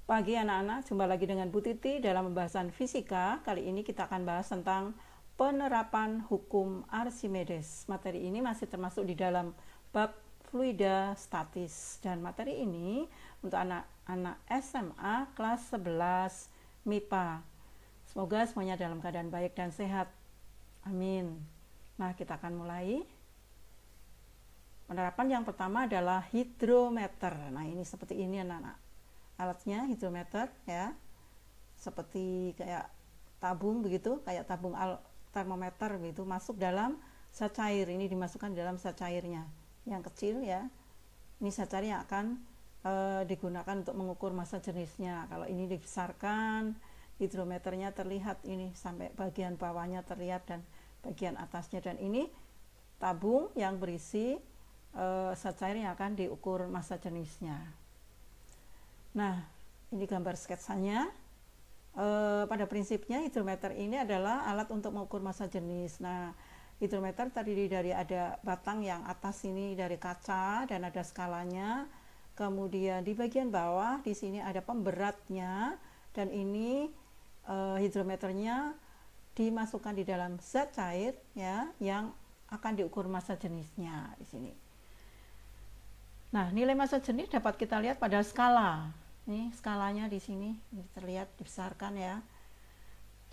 Pagi anak-anak, jumpa lagi dengan Bu Titi dalam pembahasan fisika. Kali ini kita akan bahas tentang penerapan hukum Archimedes. Materi ini masih termasuk di dalam bab fluida statis. Dan materi ini untuk anak-anak SMA kelas 11 MIPA. Semoga semuanya dalam keadaan baik dan sehat. Amin. Nah, kita akan mulai. Penerapan yang pertama adalah hidrometer. Nah, ini seperti ini anak-anak. Alatnya hidrometer ya, seperti kayak tabung begitu, kayak tabung termometer begitu, masuk dalam zat cair. Ini dimasukkan dalam zat cairnya yang kecil ya. Ini zat cair yang akan digunakan untuk mengukur massa jenisnya. Kalau ini dibesarkan, hidrometernya terlihat ini sampai bagian bawahnya terlihat dan bagian atasnya, dan ini tabung yang berisi zat cair yang akan diukur massa jenisnya. Nah, ini gambar sketsanya. Pada prinsipnya hidrometer ini adalah alat untuk mengukur massa jenis. Nah, hidrometer terdiri dari ada batang yang atas ini dari kaca dan ada skalanya. Kemudian di bagian bawah di sini ada pemberatnya, dan ini hidrometernya dimasukkan di dalam zat cair ya, yang akan diukur massa jenisnya di sini. Nah, nilai massa jenis dapat kita lihat pada skala. Ini skalanya di sini terlihat dibesarkan ya.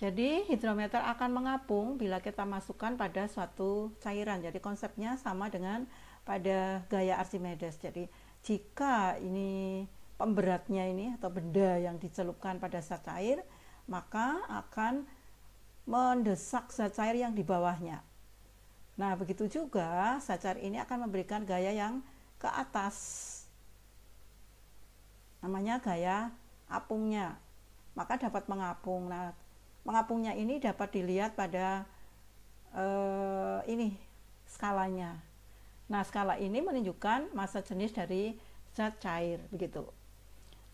Jadi hidrometer akan mengapung bila kita masukkan pada suatu cairan. Jadi konsepnya sama dengan pada gaya Archimedes. Jadi jika ini pemberatnya ini atau benda yang dicelupkan pada zat cair, maka akan mendesak zat cair yang di bawahnya. Nah, begitu juga zat cair ini akan memberikan gaya yang ke atas, namanya gaya apungnya, maka dapat mengapung. Nah, mengapungnya ini dapat dilihat pada ini skalanya. Nah, skala ini menunjukkan massa jenis dari zat cair begitu.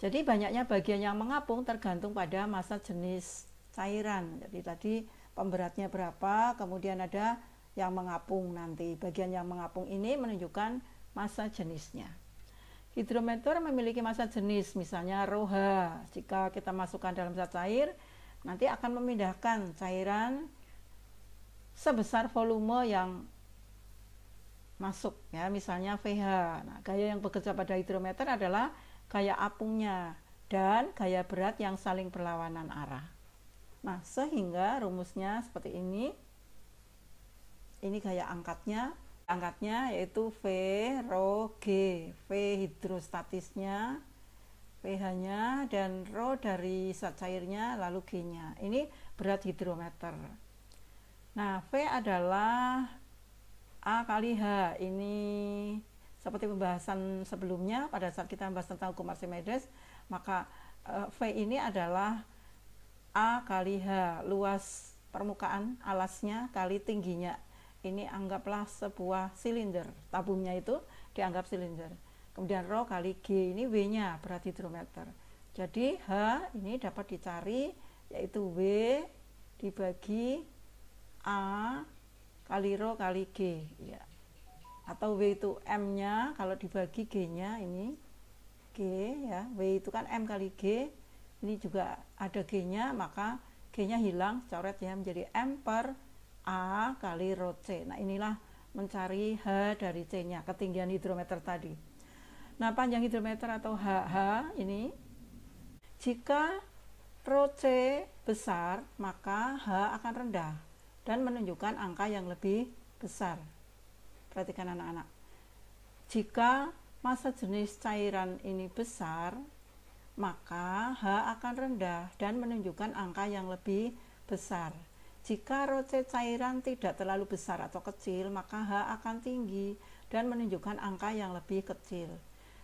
Jadi banyaknya bagian yang mengapung tergantung pada massa jenis cairan. Jadi tadi pemberatnya berapa, kemudian ada yang mengapung, nanti bagian yang mengapung ini menunjukkan massa jenisnya. Hidrometer memiliki massa jenis, misalnya ρH. Jika kita masukkan dalam zat cair, nanti akan memindahkan cairan sebesar volume yang masuk ya, misalnya VH. Nah, gaya yang bekerja pada hidrometer adalah gaya apungnya dan gaya berat yang saling berlawanan arah. Nah, sehingga rumusnya seperti ini. Ini gaya angkatnya yaitu V rho G. V hidrostatisnya, pH-nya, dan rho dari zat cairnya, lalu G-nya. Ini berat hidrometer. Nah, V adalah A kali H. Ini seperti pembahasan sebelumnya pada saat kita membahas tentang hukum Archimedes, maka V ini adalah A kali H, luas permukaan alasnya kali tingginya. Ini anggaplah sebuah silinder, tabungnya itu dianggap silinder. Kemudian rho kali G, ini W-nya, berat hidrometer. Jadi H ini dapat dicari, yaitu W dibagi A kali rho kali G ya. Atau W itu M-nya, kalau dibagi G-nya ini G ya. W itu kan M kali G, ini juga ada G-nya, maka G-nya hilang, coret ya, menjadi M per A kali rho C. Nah, inilah mencari H dari C-nya, ketinggian hidrometer tadi. Nah, panjang hidrometer atau HH ini, jika rho C besar, maka H akan rendah dan menunjukkan angka yang lebih besar. Perhatikan anak-anak. Jika massa jenis cairan ini besar, maka H akan rendah dan menunjukkan angka yang lebih besar. Jika rho C cairan tidak terlalu besar atau kecil, maka H akan tinggi dan menunjukkan angka yang lebih kecil.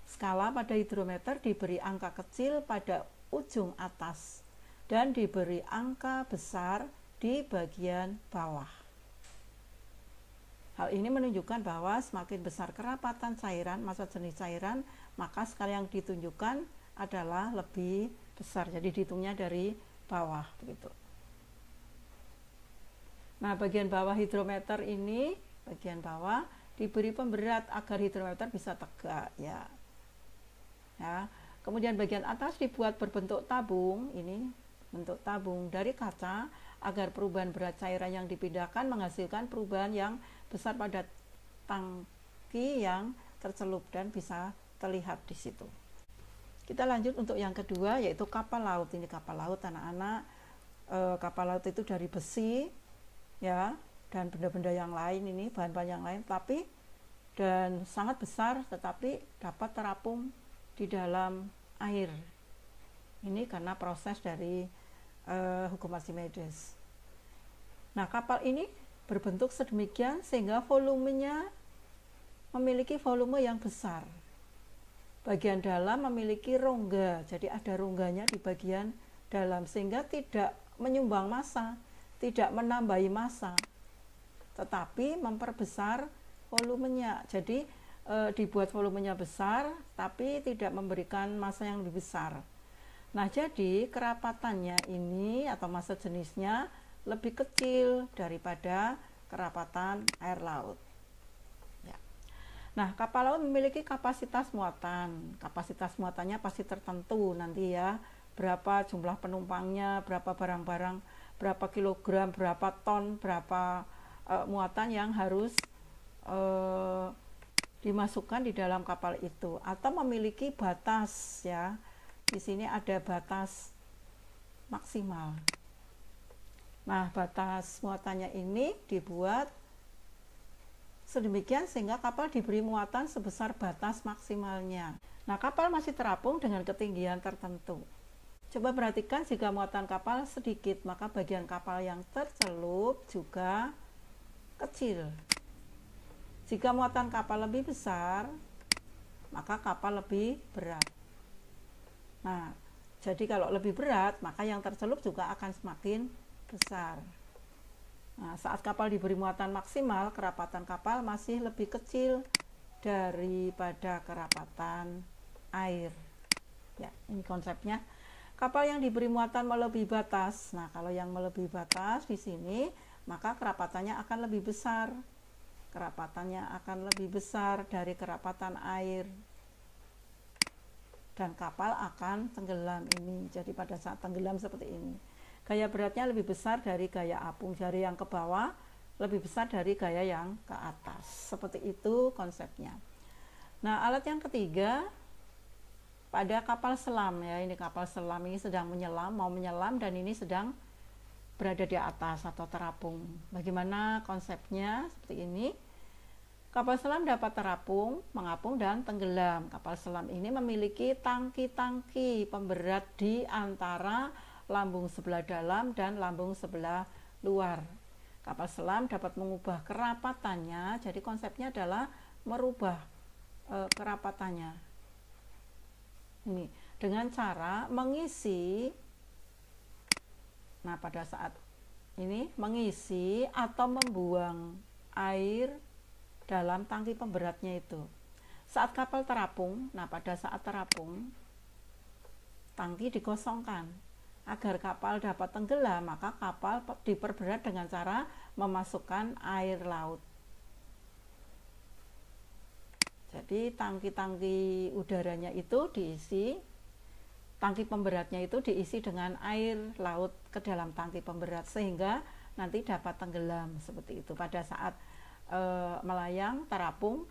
Skala pada hidrometer diberi angka kecil pada ujung atas dan diberi angka besar di bagian bawah. Hal ini menunjukkan bahwa semakin besar kerapatan cairan, massa jenis cairan, maka skala yang ditunjukkan adalah lebih besar. Jadi dihitungnya dari bawah begitu. Nah, bagian bawah hidrometer ini, bagian bawah diberi pemberat agar hidrometer bisa tegak ya. Kemudian bagian atas dibuat berbentuk tabung, ini bentuk tabung dari kaca agar perubahan berat cairan yang dipindahkan menghasilkan perubahan yang besar pada tangki yang tercelup dan bisa terlihat di situ. Kita lanjut untuk yang kedua, yaitu kapal laut. Ini kapal laut anak-anak. Kapal laut itu dari besi ya, dan benda-benda yang lain, ini bahan-bahan yang lain, dan sangat besar, tetapi dapat terapung di dalam air. Ini karena proses dari hukum Archimedes. Nah, kapal ini berbentuk sedemikian sehingga volumenya memiliki volume yang besar. Bagian dalam memiliki rongga, jadi ada rongganya di bagian dalam sehingga tidak menyumbang massa, tidak menambahi massa, tetapi memperbesar volumenya. Jadi dibuat volumenya besar tapi tidak memberikan massa yang lebih besar. Nah, jadi kerapatannya ini atau massa jenisnya lebih kecil daripada kerapatan air laut. Ya. Nah, kapal laut memiliki kapasitas muatan. Kapasitas muatannya pasti tertentu nanti ya. Berapa jumlah penumpangnya, berapa barang-barang, berapa kilogram, berapa ton, berapa muatan yang harus dimasukkan di dalam kapal itu, atau memiliki batas ya. Di sini ada batas maksimal. Nah, batas muatannya ini dibuat sedemikian sehingga kapal diberi muatan sebesar batas maksimalnya. Nah, kapal masih terapung dengan ketinggian tertentu. Coba perhatikan, jika muatan kapal sedikit, maka bagian kapal yang tercelup juga kecil. Jika muatan kapal lebih besar, maka kapal lebih berat. Nah, jadi kalau lebih berat, maka yang tercelup juga akan semakin besar. Nah, saat kapal diberi muatan maksimal, kerapatan kapal masih lebih kecil daripada kerapatan air. Ya, ini konsepnya. Kapal yang diberi muatan melebihi batas. Nah, kalau yang melebihi batas di sini, maka kerapatannya akan lebih besar. Kerapatannya akan lebih besar dari kerapatan air. Dan kapal akan tenggelam ini. Jadi pada saat tenggelam seperti ini, gaya beratnya lebih besar dari gaya apung, jari yang ke bawah lebih besar dari gaya yang ke atas. Seperti itu konsepnya. Nah, alat yang ketiga pada kapal selam ya. Ini kapal selam ini sedang menyelam, mau menyelam, dan ini sedang berada di atas atau terapung. Bagaimana konsepnya? Seperti ini. Kapal selam dapat terapung, mengapung, dan tenggelam. Kapal selam ini memiliki tangki-tangki pemberat di antara lambung sebelah dalam dan lambung sebelah luar. Kapal selam dapat mengubah kerapatannya, jadi konsepnya adalah merubah kerapatannya. Ini dengan cara mengisi, nah pada saat ini mengisi atau membuang air dalam tangki pemberatnya itu. Saat kapal terapung, nah pada saat terapung, tangki dikosongkan. Agar kapal dapat tenggelam, maka kapal diperberat dengan cara memasukkan air laut. Jadi tangki-tangki udaranya itu diisi, tangki pemberatnya itu diisi dengan air laut ke dalam tangki pemberat sehingga nanti dapat tenggelam seperti itu. Pada saat melayang terapung,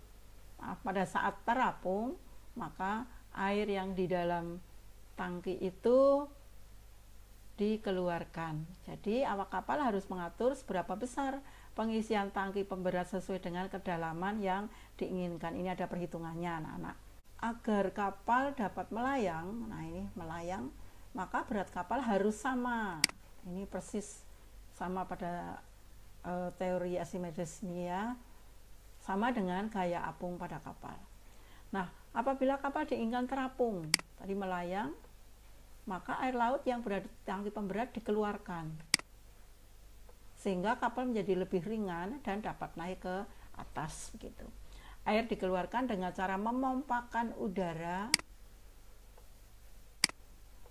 pada saat terapung maka air yang di dalam tangki itu dikeluarkan. Jadi awak kapal harus mengatur seberapa besar pengisian tangki pemberat sesuai dengan kedalaman yang diinginkan. Ini ada perhitungannya anak-anak. Agar kapal dapat melayang, nah ini melayang, maka berat kapal harus sama. Ini persis sama pada teori Archimedes ini ya, sama dengan gaya apung pada kapal. Nah, apabila kapal diinginkan terapung, tadi melayang, maka air laut yang berada di tangki pemberat dikeluarkan sehingga kapal menjadi lebih ringan dan dapat naik ke atas begitu. Air dikeluarkan dengan cara memompakan udara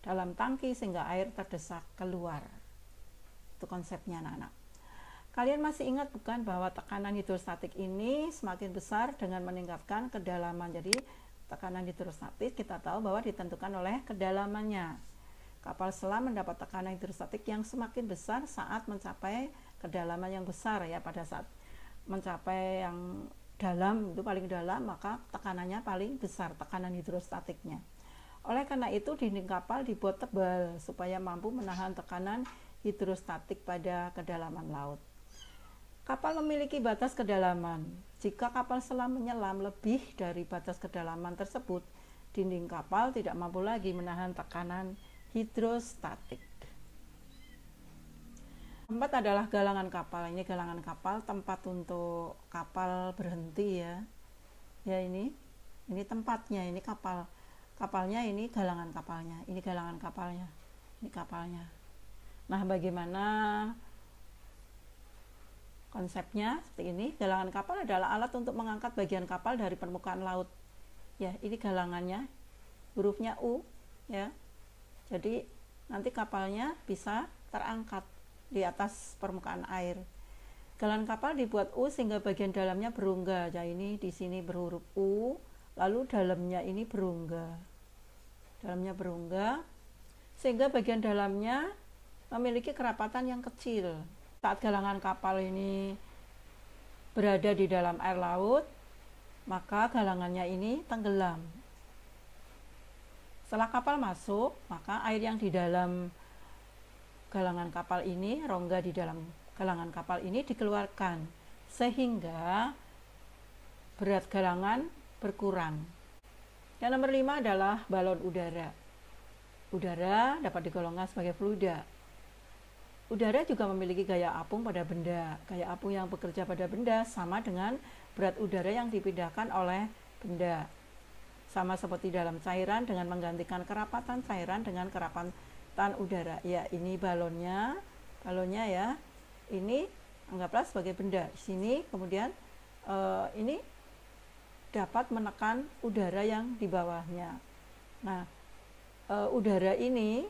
dalam tangki sehingga air terdesak keluar. Itu konsepnya anak-anak. Kalian masih ingat bukan bahwa tekanan hidrostatik ini semakin besar dengan meningkatkan kedalaman. Jadi Tekanan hidrostatik kita tahu bahwa ditentukan oleh kedalamannya. Kapal selam mendapat tekanan hidrostatik yang semakin besar saat mencapai kedalaman yang besar ya. Pada saat mencapai yang dalam, itu paling dalam, maka tekanannya paling besar, tekanan hidrostatiknya. Oleh karena itu dinding kapal dibuat tebal supaya mampu menahan tekanan hidrostatik pada kedalaman laut. Kapal memiliki batas kedalaman. Jika kapal selam menyelam lebih dari batas kedalaman tersebut, dinding kapal tidak mampu lagi menahan tekanan hidrostatik. Keempat adalah galangan kapal. Ini galangan kapal, tempat untuk kapal berhenti ya. Ya ini tempatnya, ini kapal. Kapalnya ini galangan kapalnya, ini galangan kapalnya, ini kapalnya. Nah, bagaimana konsepnya seperti ini? Galangan kapal adalah alat untuk mengangkat bagian kapal dari permukaan laut. Ya, ini galangannya, hurufnya U, ya. Jadi nanti kapalnya bisa terangkat di atas permukaan air. Galangan kapal dibuat U sehingga bagian dalamnya berongga. Ya, ini di sini berhuruf U. Lalu dalamnya ini berongga, sehingga bagian dalamnya memiliki kerapatan yang kecil. Saat galangan kapal ini berada di dalam air laut, maka galangannya ini tenggelam. Setelah kapal masuk, maka air yang di dalam galangan kapal ini, rongga di dalam galangan kapal ini dikeluarkan, sehingga berat galangan berkurang. Yang nomor 5 adalah balon udara. Udara dapat digolongkan sebagai fluida. Udara juga memiliki gaya apung pada benda. Gaya apung yang bekerja pada benda sama dengan berat udara yang dipindahkan oleh benda. Sama seperti dalam cairan dengan menggantikan kerapatan cairan dengan kerapatan udara. Ya, ini balonnya ya. Ini anggaplah sebagai benda. Di sini kemudian ini dapat menekan udara yang di bawahnya. Nah, udara ini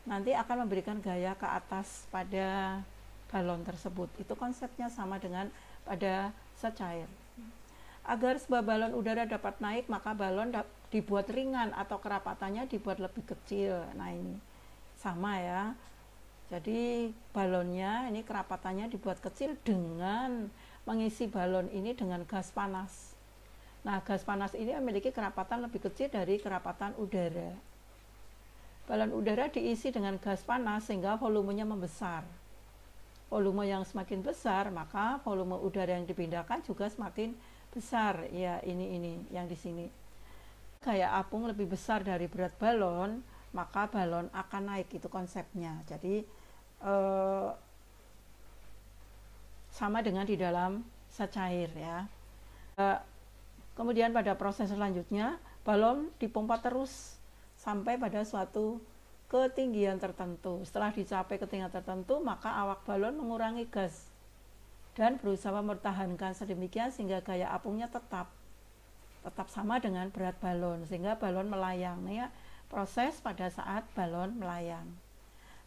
nanti akan memberikan gaya ke atas pada balon tersebut. Itu konsepnya sama dengan pada secair. Agar sebuah balon udara dapat naik, maka balon dibuat ringan atau kerapatannya dibuat lebih kecil. Nah, ini sama ya. Jadi balonnya ini kerapatannya dibuat kecil dengan mengisi balon ini dengan gas panas. Nah, gas panas ini memiliki kerapatan lebih kecil dari kerapatan udara. Balon udara diisi dengan gas panas sehingga volumenya membesar. Volume yang semakin besar, maka volume udara yang dipindahkan juga semakin besar. Ya, ini yang di sini. Gaya apung lebih besar dari berat balon, maka balon akan naik, itu konsepnya. Jadi sama dengan di dalam secair ya. Kemudian pada proses selanjutnya, balon dipompa terus sampai pada suatu ketinggian tertentu. Setelah dicapai ketinggian tertentu, maka awak balon mengurangi gas dan berusaha mempertahankan sedemikian sehingga gaya apungnya tetap sama dengan berat balon, sehingga balon melayang. Nah, ya, proses pada saat balon melayang.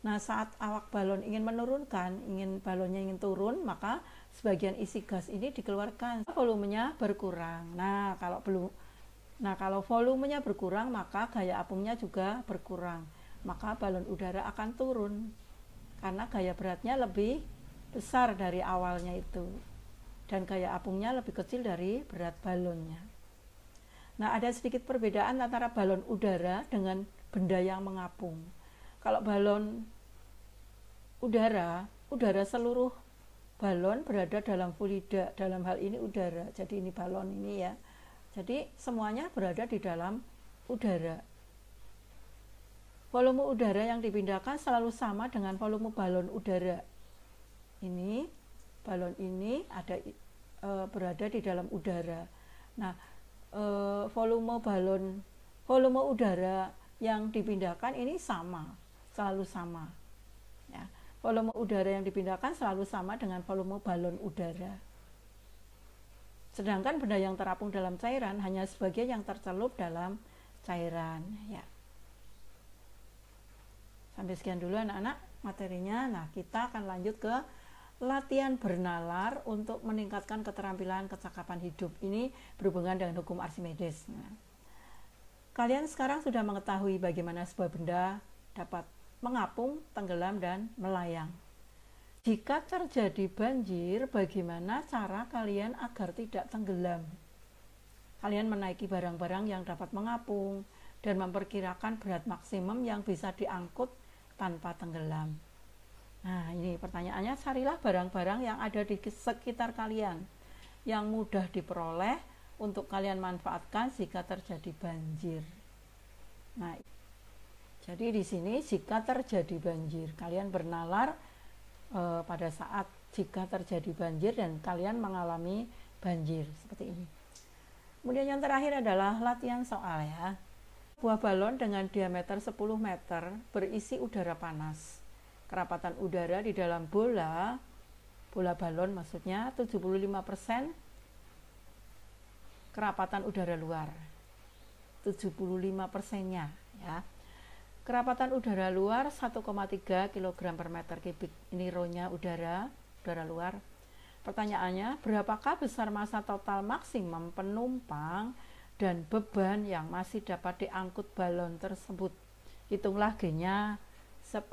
Nah, saat awak balon ingin menurunkan, balonnya ingin turun, maka sebagian isi gas ini dikeluarkan, volumenya berkurang. Nah, kalau volumenya berkurang, maka gaya apungnya juga berkurang. Maka balon udara akan turun karena gaya beratnya lebih besar dari awalnya itu, dan gaya apungnya lebih kecil dari berat balonnya. Nah, ada sedikit perbedaan antara balon udara dengan benda yang mengapung. Kalau balon udara seluruh balon berada dalam fluida, dalam hal ini udara. Jadi ini balon ini ya. Jadi semuanya berada di dalam udara. Volume udara yang dipindahkan selalu sama dengan volume balon udara. Ini balon ini berada di dalam udara. Nah, volume udara yang dipindahkan ini selalu sama. Ya. Volume udara yang dipindahkan selalu sama dengan volume balon udara. Sedangkan benda yang terapung dalam cairan hanya sebagian yang tercelup dalam cairan. Ya. Sampai sekian dulu anak-anak materinya. Nah, kita akan lanjut ke latihan bernalar untuk meningkatkan keterampilan kecakapan hidup. Ini berhubungan dengan hukum Archimedes. Nah, Kalian sekarang sudah mengetahui bagaimana sebuah benda dapat mengapung, tenggelam, dan melayang. Jika terjadi banjir, bagaimana cara kalian agar tidak tenggelam? Kalian menaiki barang-barang yang dapat mengapung dan memperkirakan berat maksimum yang bisa diangkut tanpa tenggelam. Nah, ini pertanyaannya, carilah barang-barang yang ada di sekitar kalian yang mudah diperoleh untuk kalian manfaatkan jika terjadi banjir. Nah, jadi di sini jika terjadi banjir, kalian bernalar pada saat jika terjadi banjir dan kalian mengalami banjir seperti ini. Kemudian yang terakhir adalah latihan soal ya. Buah balon dengan diameter 10 meter berisi udara panas. Kerapatan udara di dalam bola balon maksudnya 75% kerapatan udara luar, 75%-nya ya. Kerapatan udara luar 1,3 kg per meter kubik. Ini rho-nya udara luar. Pertanyaannya, berapakah besar massa total maksimum penumpang dan beban yang masih dapat diangkut balon tersebut? Hitunglah G-nya 10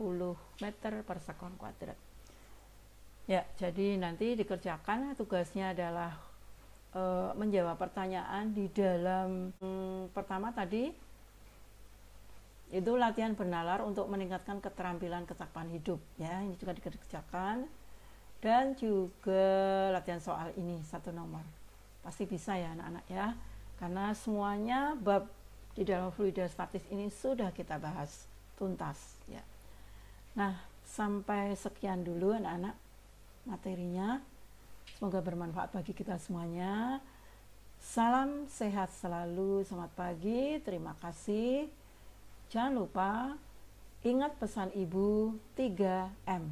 meter per sekon kuadrat. Ya, jadi nanti dikerjakan, tugasnya adalah menjawab pertanyaan di dalam pertama tadi itu latihan bernalar untuk meningkatkan keterampilan kecakapan hidup ya, ini juga dikerjakan, dan juga latihan soal ini 1 nomor pasti bisa ya anak-anak ya, karena semuanya bab di dalam fluidostatis ini sudah kita bahas tuntas ya. Nah, sampai sekian dulu anak-anak materinya. Semoga bermanfaat bagi kita semuanya. Salam sehat selalu, selamat pagi, terima kasih. Jangan lupa ingat pesan ibu 3M.